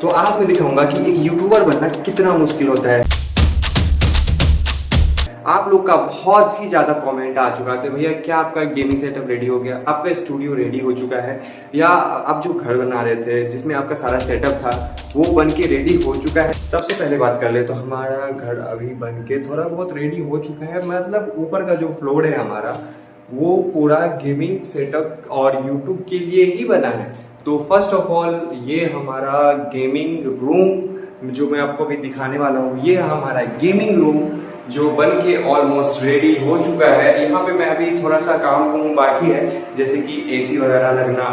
तो आज मैं दिखाऊंगा कि एक यूट्यूबर बनना कितना मुश्किल होता है। आप लोग का बहुत ही ज़्यादा कमेंट आ चुका था, भैया क्या आपका गेमिंग सेटअप रेडी हो गया, आपका स्टूडियो रेडी हो चुका है, या आप जो घर बना रहे थे जिसमें आपका सारा सेटअप था वो बन के रेडी हो चुका है। सबसे पहले बात कर ले तो हमारा घर अभी बन के थोड़ा बहुत रेडी हो चुका है। मतलब ऊपर का जो फ्लोर है हमारा वो पूरा गेमिंग सेटअप और यूट्यूब के लिए ही बना है। तो फर्स्ट ऑफ ऑल ये हमारा गेमिंग रूम जो मैं आपको अभी दिखाने वाला हूँ, ये हमारा गेमिंग रूम जो बन के ऑलमोस्ट रेडी हो चुका है। यहाँ पे मैं अभी थोड़ा सा काम बाकी है, जैसे कि एसी वगैरह लगना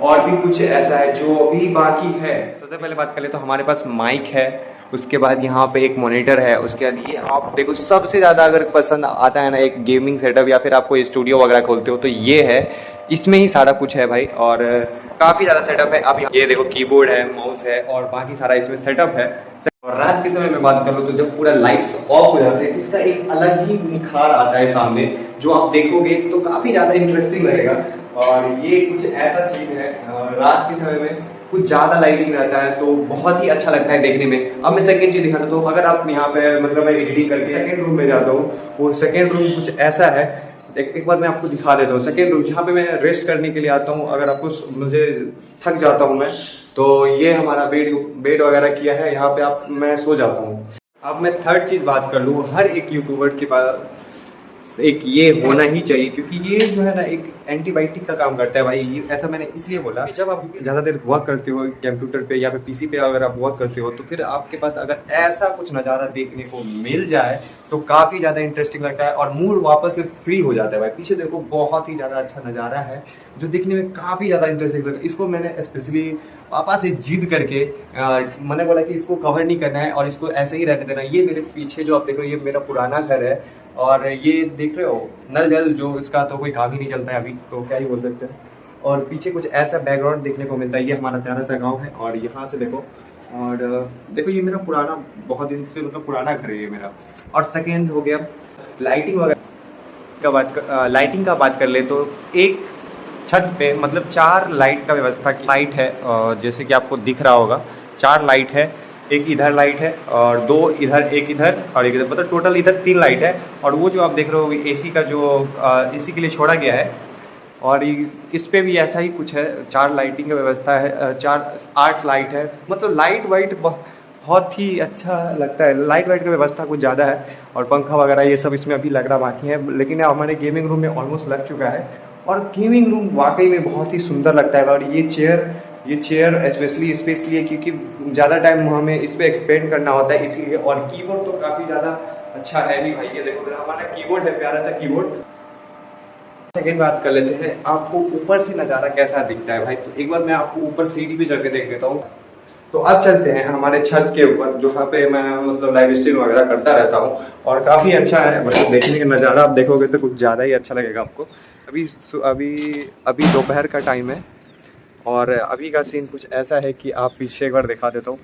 और भी कुछ ऐसा है जो अभी बाकी है। सबसे पहले बात कर ले तो हमारे पास माइक है, उसके बाद यहाँ पे एक मॉनिटर है, उसके बाद ये आप देखो सबसे ज़्यादा अगर पसंद आता है ना एक गेमिंग सेटअप या फिर आपको स्टूडियो वगैरह खोलते हो तो ये है, इसमें ही सारा कुछ है भाई। और काफ़ी ज़्यादा सेटअप है। अब ये देखो कीबोर्ड है, माउस है और बाकी सारा इसमें सेटअप है। और रात के समय में बात कर लो तो जब पूरा लाइट्स ऑफ हो जाते हैं इसका एक अलग ही निखार आता है सामने, जो आप देखोगे तो काफ़ी ज़्यादा इंटरेस्टिंग लगेगा। और ये कुछ ऐसा सीन है, रात के समय में कुछ ज़्यादा लाइटिंग रहता है तो बहुत ही अच्छा लगता है देखने में। अब मैं सेकंड चीज़ दिखाता हूँ, अगर आप यहाँ पे मतलब मैं एडिटिंग करके सेकंड रूम में जाता हूँ, वो सेकंड रूम कुछ ऐसा है। एक बार मैं आपको दिखा देता हूँ सेकंड रूम, जहाँ पे मैं रेस्ट करने के लिए आता हूँ। अगर आपको मुझे थक जाता हूँ मैं, तो ये हमारा बेड वगैरह किया है, यहाँ पे मैं सो जाता हूँ। अब मैं थर्ड चीज़ बात कर लूँ, हर एक यूट्यूबर के पास एक ये होना ही चाहिए, क्योंकि ये जो है ना एक एंटीबायोटिक का काम करता है भाई। ये ऐसा मैंने इसलिए बोला, जब आप ज़्यादा देर वर्क करते हो कंप्यूटर पे या फिर पीसी पे अगर आप वर्क करते हो तो फिर आपके पास अगर ऐसा कुछ नज़ारा देखने को मिल जाए तो काफ़ी ज़्यादा इंटरेस्टिंग लगता है और मूड वापस से फ्री हो जाता है भाई। पीछे देखो बहुत ही ज़्यादा अच्छा नज़ारा है जो दिखने में काफ़ी ज़्यादा इंटरेस्टिंग लगता है। इसको मैंने स्पेशली पापा से जिद करके मैंने बोला कि इसको कवर नहीं करना है और इसको ऐसे ही रहने देना। ये मेरे पीछे जो आप देख रहे हो ये मेरा पुराना घर है और ये देख रहे हो नल जल जो इसका तो कोई काम ही नहीं चलता है अभी, तो क्या ही बोल सकते हैं। और पीछे कुछ ऐसा बैकग्राउंड देखने को मिलता है। ये हमारा प्यारा सा गाँव है और यहाँ से देखो, और देखो ये मेरा पुराना बहुत दिन से मतलब पुराना घर है ये मेरा। और सेकेंड हो गया लाइटिंग वगैरह का बात कर ले तो एक छत पे मतलब 4 लाइट का व्यवस्था की लाइट है, जैसे कि आपको दिख रहा होगा 4 लाइट है, एक इधर लाइट है और 2 इधर, एक इधर और एक इधर, मतलब टोटल इधर 3 लाइट है। और वो जो आप देख रहे हो एसी का जो एसी के लिए छोड़ा गया है, और इस पे भी ऐसा ही कुछ है, 4 लाइटिंग का व्यवस्था है, 8 लाइट है। मतलब लाइट वाइट बहुत ही अच्छा लगता है। लाइट वाइट का व्यवस्था कुछ ज़्यादा है और पंखा वगैरह ये सब इसमें अभी लगना बाकी है, लेकिन हमारे गेमिंग रूम में ऑलमोस्ट लग चुका है। और गेमिंग रूम वाकई में बहुत ही सुंदर लगता है। और ये चेयर स्पेशली है क्योंकि ज़्यादा टाइम हमें इस पर एक्सपेंड करना होता है इसीलिए। और कीबोर्ड तो काफ़ी ज़्यादा अच्छा है भी भाई, ये देखो हमारा कीबोर्ड है, प्यारा सा कीबोर्ड। सेकेंड बात कर लेते हैं, आपको ऊपर से नज़ारा कैसा दिखता है भाई। तो एक बार मैं आपको ऊपर सीढ़ी पे जाके देख देता हूँ। तो अब चलते हैं हमारे छत के ऊपर, जहाँ पे मैं मतलब लाइव स्ट्रीम वगैरह करता रहता हूँ और काफ़ी अच्छा है। मतलब देखने का नज़ारा आप देखोगे तो कुछ ज़्यादा ही अच्छा लगेगा आपको। अभी दोपहर का टाइम है और अभी का सीन कुछ ऐसा है कि आप पीछे एक बार दिखा देता हूँ,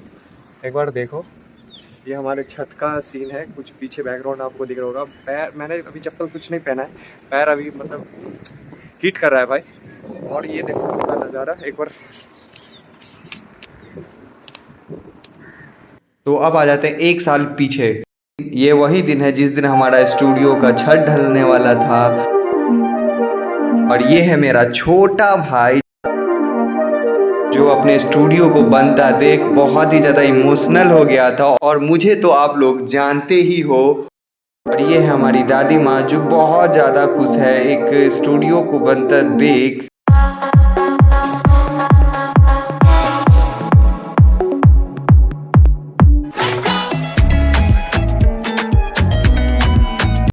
एक बार देखो। ये हमारे छत का सीन है, कुछ पीछे बैकग्राउंड आपको दिख रहा होगा। पैर मैंने अभी चप्पल कुछ नहीं पहना है, पैर अभी मतलब हीट कर रहा है भाई। और ये देखो पूरा नज़ारा एक बार। तो अब आ जाते हैं 1 साल पीछे। ये वही दिन है जिस दिन हमारा स्टूडियो का छत ढलने वाला था। और ये है मेरा छोटा भाई जो अपने स्टूडियो को बनता देख बहुत ही ज़्यादा इमोशनल हो गया था, और मुझे तो आप लोग जानते ही हो। और ये है हमारी दादी माँ जो बहुत ज़्यादा खुश है एक स्टूडियो को बनता देख।